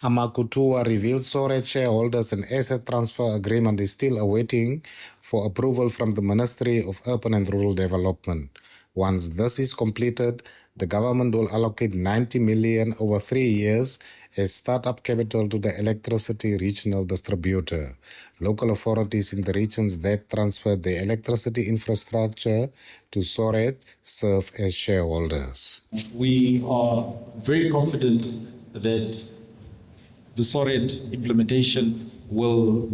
Amakutuwa revealed SORED shareholders and asset transfer agreement is still awaiting for approval from the Ministry of Urban and Rural Development. Once this is completed, the government will allocate 90 million over 3 years as startup capital to the electricity regional distributor. Local authorities in the regions that transferred their electricity infrastructure to SORED serve as shareholders. We are very confident that the SORED implementation will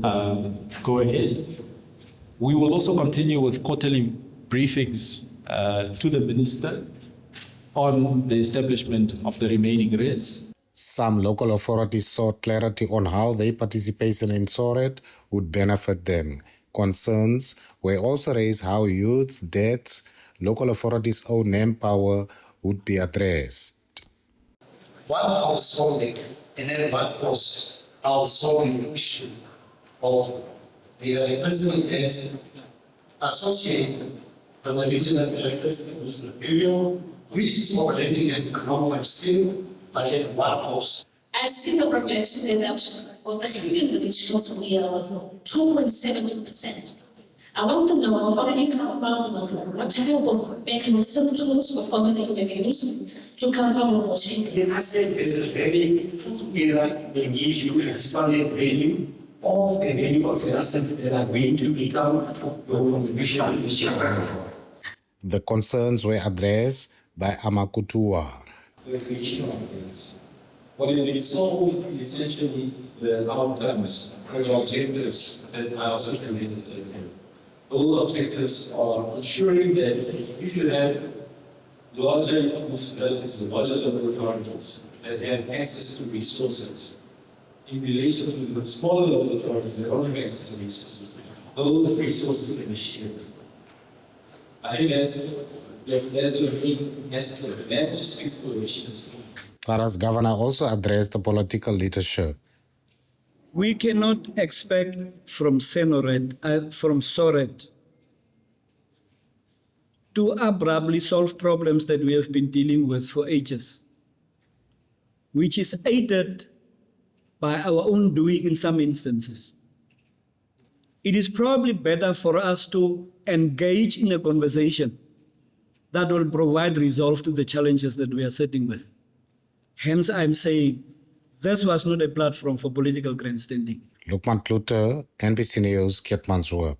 go ahead. We will also continue with quarterly briefings to the Minister on the establishment of the remaining rates. Some local authorities sought clarity on how their participation in SORED would benefit them. Concerns were also raised how youth's debts, local authorities' own manpower would be addressed. One of solving and then one was our solving the issue of the electricity debts associated with the regional electricity distributor, which is operating at economic scale, but at one cost. I've seen the projection in that of the community regionals we was 2.70%. I want to know how do you come about with what type of mechanism tools for formulating reviews to come about with those changes. The asset is ready to together they give you an expanded value of the value of the assets that are going to become your contribution. The concerns were addressed by Amakutuwa. The creation of things. What is being solved is essentially the outcomes and the objectives that I also related earlier. Those objectives are ensuring that if you have larger municipalities or larger local authorities that have access to resources, in relation to the smaller local authorities that don't have access to resources, those resources can be shared. I think that's a main aspect. That just speaks to efficiency. Kharas governor also addressed the political leadership. We cannot expect from SORED to abruptly solve problems that we have been dealing with for ages, which is aided by our own doing in some instances. It is probably better for us to engage in a conversation that will provide resolve to the challenges that we are sitting with. Hence, I'm saying this was not a platform for political grandstanding. Lukman Klute, NBC News, Keetmanshoop.